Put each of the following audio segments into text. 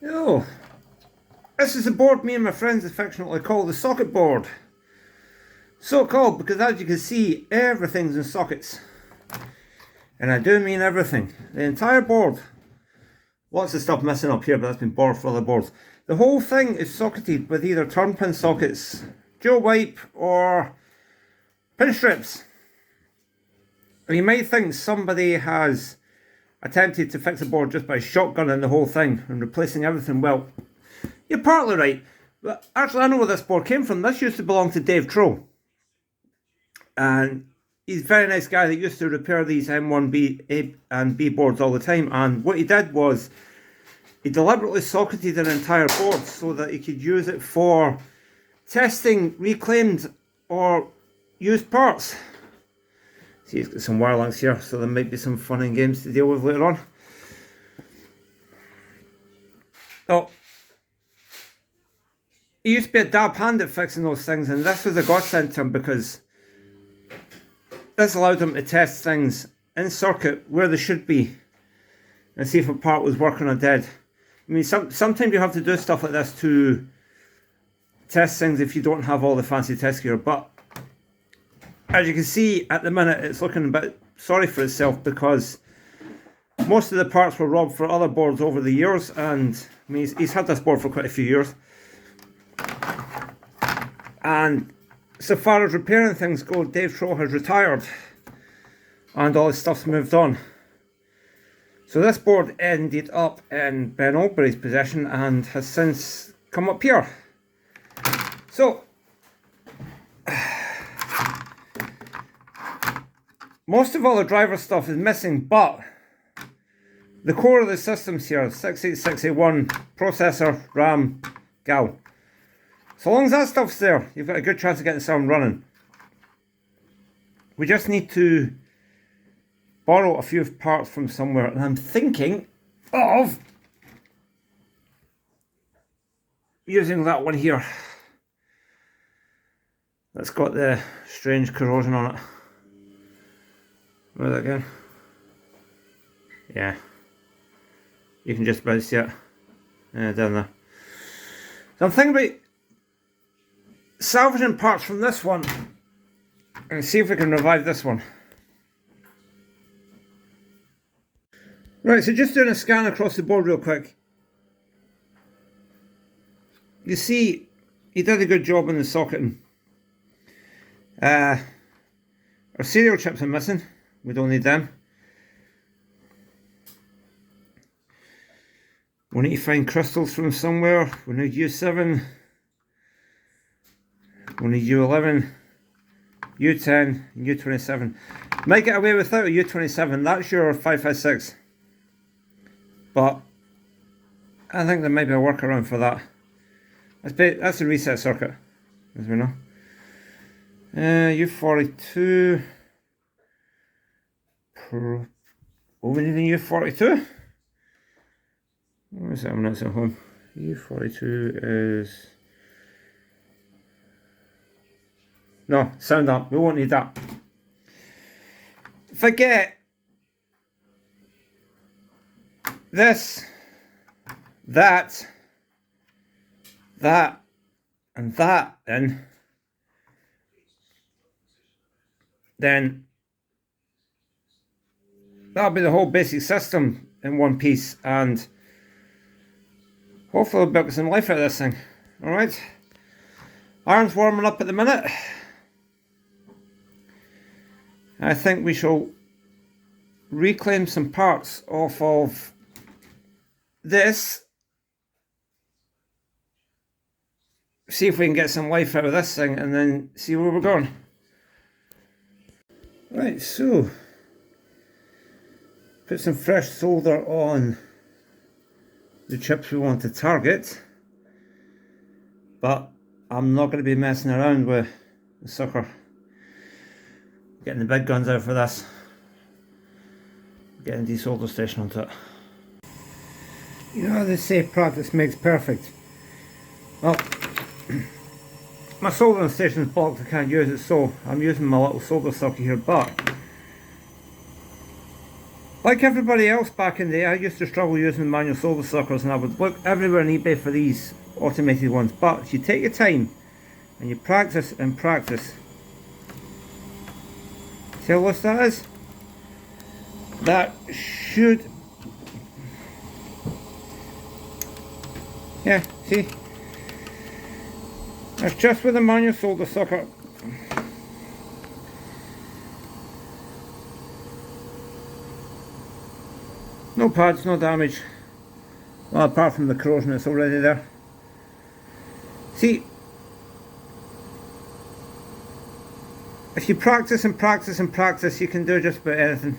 Oh, this is the board me and my friends affectionately call the socket board. So called because, as you can see, everything's in sockets. And I do mean everything. The entire board. Lots of stuff missing up here, but that's been borrowed for other boards. The whole thing is socketed with either turn pin sockets, dual wipe, or pin strips. And you might think somebody has attempted to fix the board just by shotgunning the whole thing and replacing everything. Well, you're partly right. But actually, I know where this board came from. This used to belong to David Trows. And he's a very nice guy that used to repair these M1A and B boards all the time. And what he did was he deliberately socketed an entire board so that he could use it for testing reclaimed or used parts. See, he's got some wire links here, so there might be some fun and games to deal with later on. Oh, he used to be a dab hand at fixing those things, and this was a godsend to him because this allowed him to test things in circuit where they should be and see if a part was working or dead. I mean, sometimes you have to do stuff like this to test things if you don't have all the fancy test gear, but as you can see at the minute, it's looking a bit sorry for itself because most of the parts were robbed for other boards over the years, and I mean, he's had this board for quite a few years. And so far as repairing things go, Dave Trows has retired and all his stuff's moved on. So this board ended up in Ben Oldbury's possession and has since come up here. So most of all the driver stuff is missing, but the core of the systems here, 68681, processor, RAM, GAL. So long as that stuff's there, you've got a good chance of getting something running. We just need to borrow a few parts from somewhere, and I'm thinking of using that one here. That's got the strange corrosion on it. Where's that again? Yeah. You can just about see it. Down there. So I'm thinking about salvaging parts from this one and see if we can revive this one. Right, so just doing a scan across the board real quick. You see, he did a good job on the socketing. Our serial chips are missing. We don't need them. We need to find crystals from somewhere. We need U7. We need U11, U10, and U27. Might get away without a U27. That's your 556. But I think there might be a workaround for that. That's a reset circuit, as we know. U42. We need a U42. Where is that? I'm not at home. U42 is... No, sound up. We won't need that. Forget this, that, and that, then that'll be the whole basic system in one piece, and hopefully we'll build some life out of this thing. Alright, iron's warming up at the minute. I think we shall reclaim some parts off of this, see if we can get some life out of this thing, and then see where we're going. Right, so put some fresh solder on the chips we want to target, but I'm not going to be messing around with the sucker. Getting the big guns out for this. Getting the solder station onto it. You know how they say practice makes perfect? Well, my soldering station's blocked, I can't use it, so I'm using my little solder socket here, but Like everybody else back in the day, I used to struggle using manual solder suckers, and I would look everywhere on eBay for these automated ones. But if you take your time and you practice and practice, see how loose that is? That should, yeah, see? That's just with a manual solder sucker. No pads, no damage. Well, apart from the corrosion that's already there. See, if you practice and practice and practice, you can do just about anything,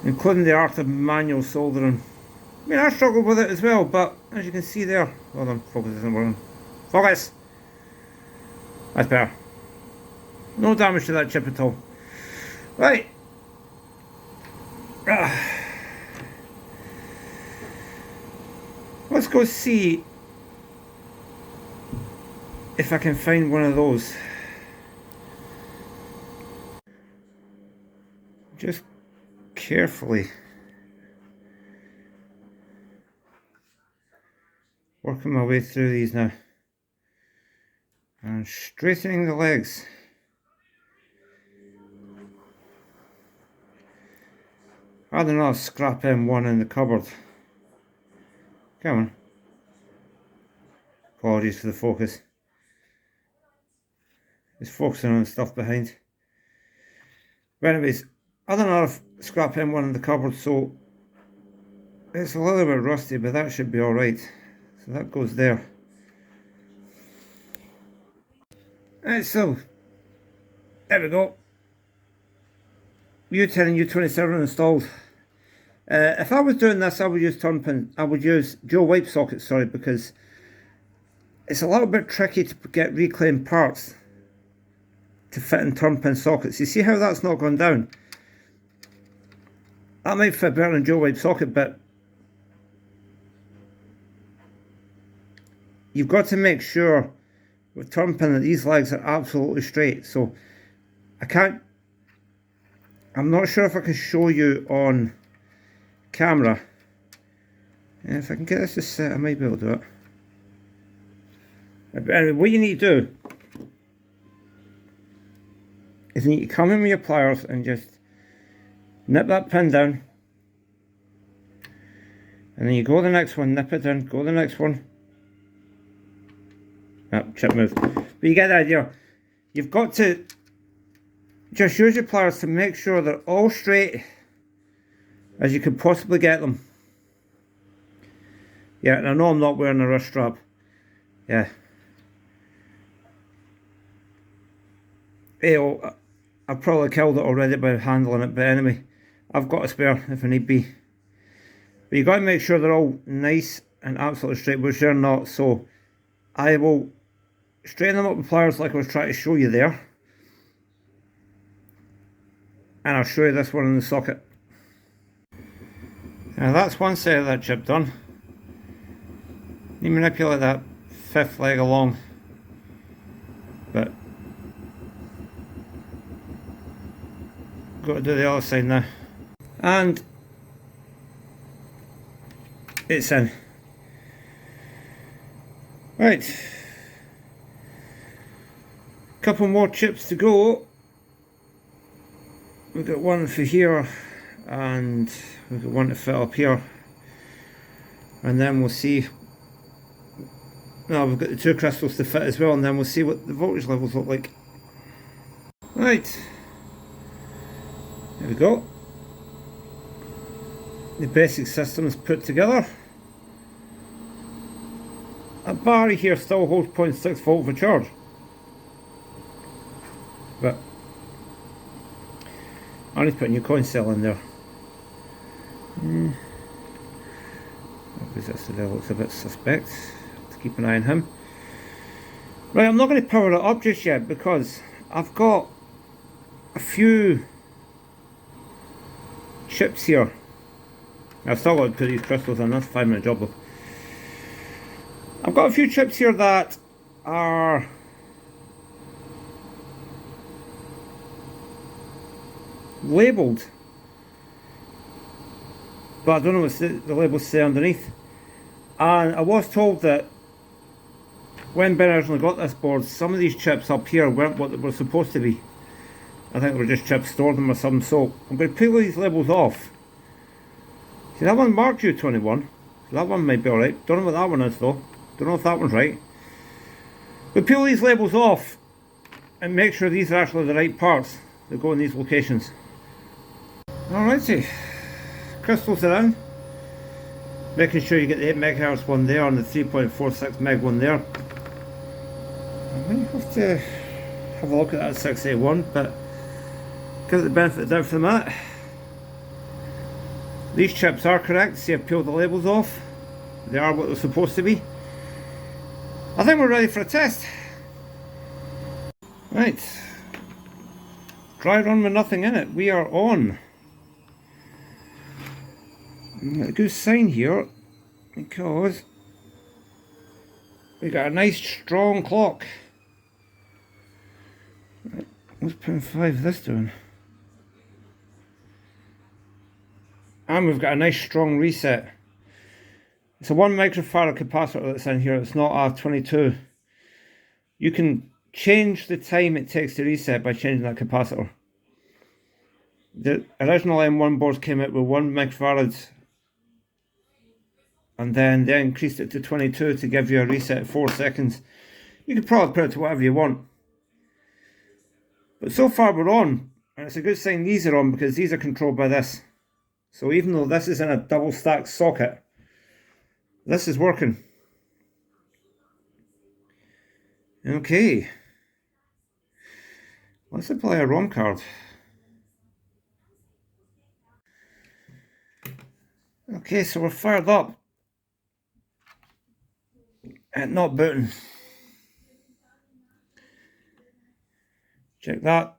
including the art of manual soldering. I mean, I struggled with it as well, but as you can see there, hold on, focus isn't working. Focus! That's better. No damage to that chip at all. Right. Let's go see if I can find one of those. Just carefully working my way through these now and straightening the legs. I had another scrap M1 in the cupboard. Come on. Apologies for the focus. It's focusing on stuff behind. But anyways, I had another scrap M1 in the cupboard, so it's a little bit rusty, but that should be alright. So that goes there. Right, so there we go. U10 and U27 installed. If I was doing this, I would use turn pin. I would use dual wipe sockets, sorry, because it's a little bit tricky to get reclaimed parts to fit in turn pin sockets. You see how that's not gone down? That might fit better in dual wipe socket, but you've got to make sure with turn pin that these legs are absolutely straight. So I'm not sure if I can show you on camera. And if I can get this to set, I might be able to do it. But anyway, what you need to do is you need to come in with your pliers and just nip that pin down, and then you go to the next one, nip it down, go to the next one. Chip move. But you get the idea. You've got to just use your pliers to make sure they're all straight as you can possibly get them. Yeah, and I know I'm not wearing a wrist strap. Yeah. Hey, I've probably killed it already by handling it, but anyway, I've got a spare if I need be. But you got to make sure they're all nice and absolutely straight, which they're not. So I will straighten them up with pliers like I was trying to show you there, and I'll show you this one in the socket. Now that's one side of that chip done. You manipulate that fifth leg along, but got to do the other side now, and it's in. Right, couple more chips to go. We've got one for here, and we've got one to fit up here, and then we'll see. Now we've got the two crystals to fit as well, and then we'll see what the voltage levels look like. Right, there we go. The basic system is put together. That battery here still holds 0.6 volt for charge, but I need to put a new coin cell in there. Because this there looks a bit suspect. Have to keep an eye on him. Right, I'm not going to power it up just yet because I've got a few chips here. I've still got to put these crystals in. That's a 5-minute job though. I've got a few chips here that are labelled but I don't know what the labels say underneath. And I was told that when Ben originally got this board, some of these chips up here weren't what they were supposed to be. I think they were just chips stored them or something. So I'm going to peel these labels off. See, that one marked U21. So that one might be alright. Don't know what that one is though. Don't know if that one's right. But peel these labels off and make sure these are actually the right parts that go in these locations. Alrighty. Crystals are in. Making sure you get the 8 MHz one there and the 3.46 meg one there. I might have to have a look at that 681, but give it the benefit of the doubt for the minute. These chips are correct. See, I've peeled the labels off. They are what they're supposed to be. I think we're ready for a test. Right. Dry run with nothing in it. We are on. A good sign here because we got a nice strong clock. Right, what's 0.5 this doing? And we've got a nice strong reset. It's a 1 microfarad capacitor that's in here. It's not a 22. You can change the time it takes to reset by changing that capacitor. The original M1 boards came out with 1 microfarads, and then they increased it to 22 to give you a reset of 4 seconds. You could probably put it to whatever you want. But so far we're on, and it's a good sign these are on because these are controlled by this. So even though this is in a double stack socket, this is working. Okay. Let's apply a ROM card. Okay, so we're fired up. And not booting. Check that.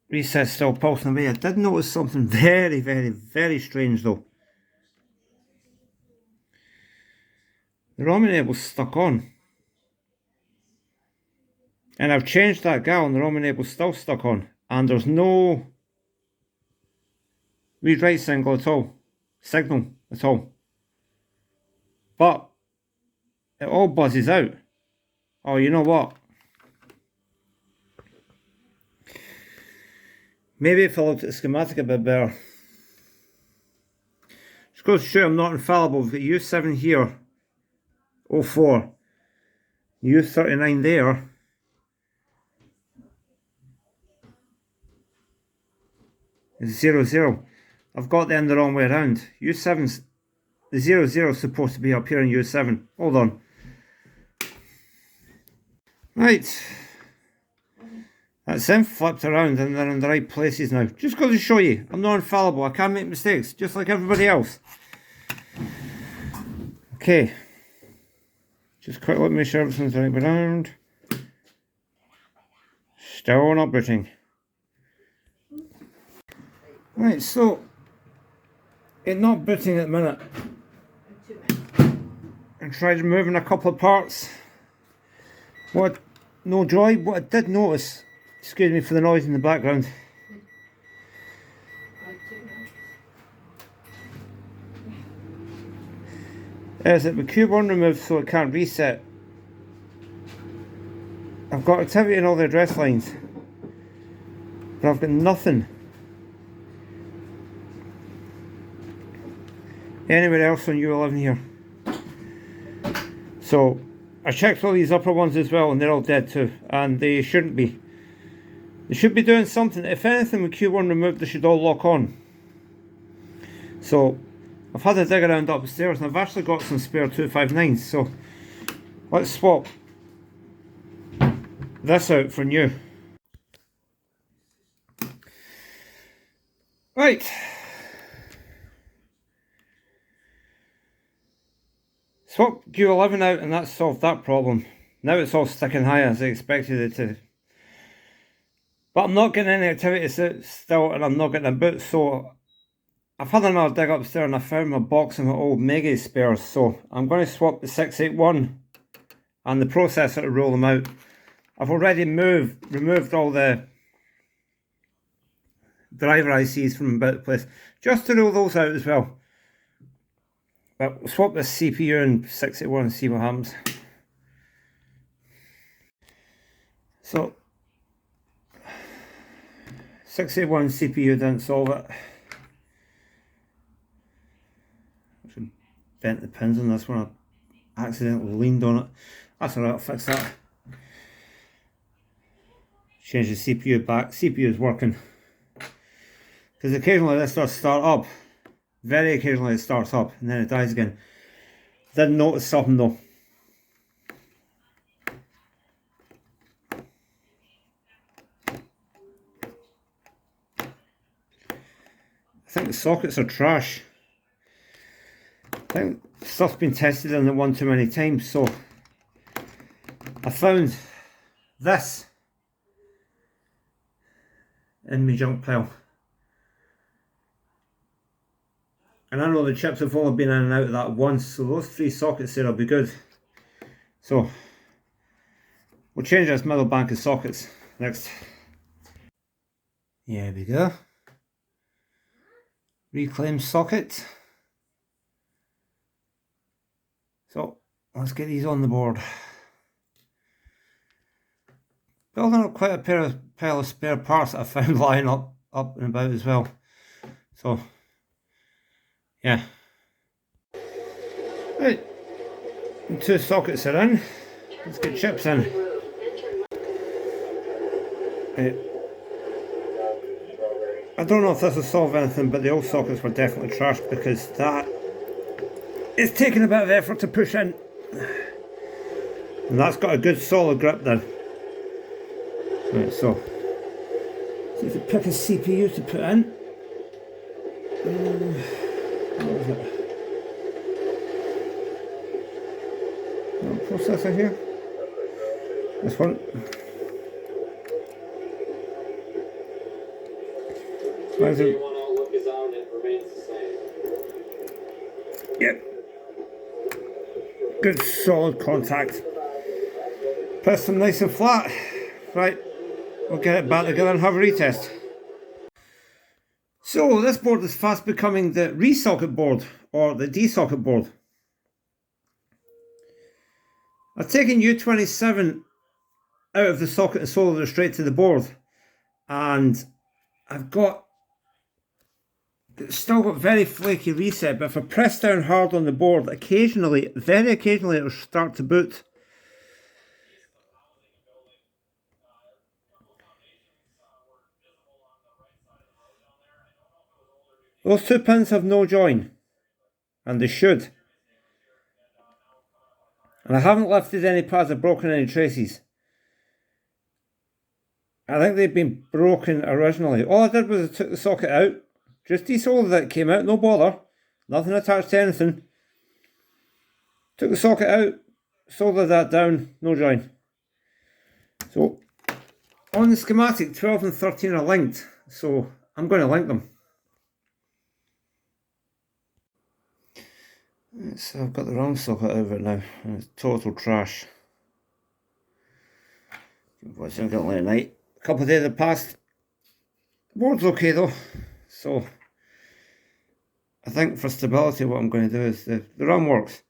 Reset still pulsing away. I did notice something very, very, very strange though. The ROM enable's stuck on. And I've changed that gal and the ROM enable's still stuck on. And there's no read-write signal at all. But it all buzzes out. Oh, you know what? Maybe if I looked at the schematic a bit better. Just goes to show I'm not infallible. We've got U7 here, 04. U39 there. Is 00. I've got them the wrong way around. U7's, the 00 is supposed to be up here in U7. Hold on. Right. That's them flipped around and they're in the right places now. Just goes to show you, I'm not infallible. I can make mistakes, just like everybody else. Okay. Just quick let me make sure everything's right around. Still not booting. Right, so it's not booting at the minute. I tried removing a couple of parts. No joy. What I did notice, excuse me for the noise in the background, is that the cube one removed so it can't reset. I've got activity in all the address lines, but I've got nothing anywhere else on U11 here. So I checked all these upper ones as well and they're all dead too, and they shouldn't be. They should be doing something. If anything with Q1 removed, they should all lock on. So I've had to dig around upstairs and I've actually got some spare 259s, so let's swap this out for new. Right. Swap Q11 out and that solved that problem. Now it's all sticking high as I expected it to. But I'm not getting any activity still and I'm not getting a boot, so I've had another dig upstairs and I found my box of my old Maygay spares, so I'm going to swap the 681 and the processor to roll them out. I've already removed all the driver ICs from about the place, just to rule those out as well. But we'll swap this CPU and 681 and see what happens. So 681 CPU didn't solve it. Actually bent the pins on this one. I accidentally leaned on it. That's alright, I'll fix that. Change the CPU back. CPU is working. Because occasionally this does start up. Very occasionally it starts up and then it dies again. Didn't notice something though. I think the sockets are trash. I think stuff's been tested on it one too many times, so I found this in my junk pile. And I know the chips have only been in and out of that once, so those 3 sockets there will be good. So we'll change this middle bank of sockets next. Here we go. Reclaim socket. So let's get these on the board. Building up quite a pile of spare parts that I found lying up and about as well. So yeah. Right, and 2 sockets are in. Let's get chips in. Right. I don't know if this will solve anything, but the old sockets were definitely trashed because that is taking a bit of effort to push in. And that's got a good solid grip then. Right, so see if we pick a CPU to put in. What is it? No processor here. This one. Where's it? Yep. Good solid contact. Piston nice and flat. Right, we'll get it back together and have a retest. So this board is fast becoming the resocket board or the D-socket board. I've taken U27 out of the socket and soldered it straight to the board, and I've still got very flaky reset, but if I press down hard on the board, occasionally, very occasionally, it'll start to boot. Those 2 pins have no join, and they should. And I haven't lifted any pads or broken any traces. I think they've been broken originally. All I did was I took the socket out, just desoldered it, came out, no bother, nothing attached to anything. Took the socket out, soldered that down, no join. So on the schematic, 12 and 13 are linked, so I'm going to link them. So I've got the wrong socket over it now, and it's total trash. Watching it late at night. A couple of days have passed. The board's okay though, so I think for stability what I'm going to do is the RAM works.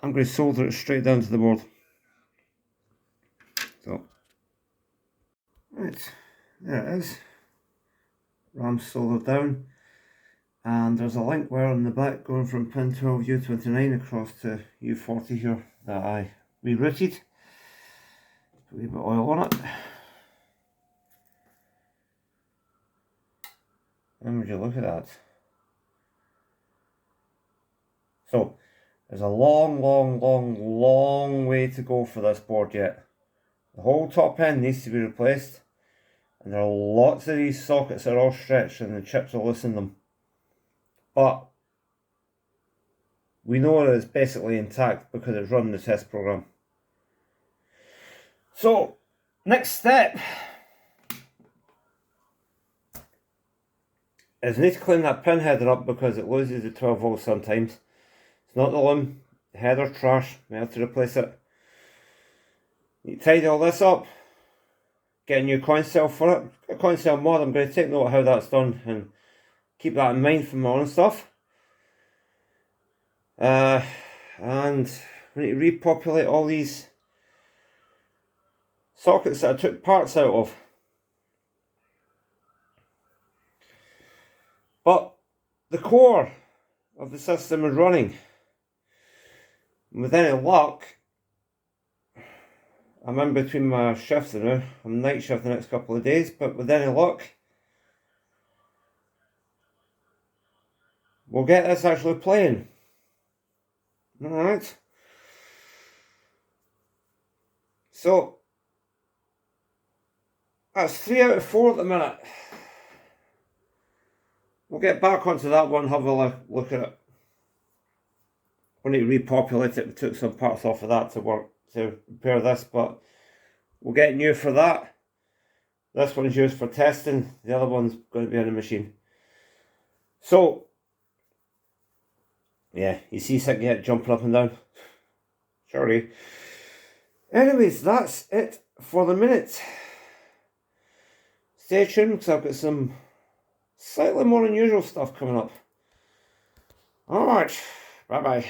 I'm going to solder it straight down to the board. So, right, there it is. RAM soldered down. And there's a link wire on the back going from pin 12 U29 across to U40 here that I rerouted. Put a wee bit of oil on it. And would you look at that? So there's a long way to go for this board yet. The whole top end needs to be replaced, and there are lots of these sockets that are all stretched and the chips will loosen them. But we know that it's basically intact because it's running the test program. So, next step is I need to clean that pin header up because it loses the 12 volts sometimes. It's not the limb, the header's trash, we have to replace it. You tidy all this up, get a new coin cell for it. A coin cell mod, I'm going to take note of how that's done and keep that in mind for my own stuff. And we need to repopulate all these sockets that I took parts out of. But the core of the system is running. And with any luck, I'm in between my shifts now. I'm night shift the next couple of days, but with any luck, we'll get this actually playing. Alright. So, that's 3 out of 4 at the minute. We'll get back onto that one, have a look at it. We need to repopulate it. We took some parts off of that to repair this, but we'll get new for that. This one's used for testing. The other one's going to be on the machine. So, yeah, you see something yet jumping up and down. Sorry. Anyways, that's it for the minute. Stay tuned because I've got some slightly more unusual stuff coming up. Alright, bye bye.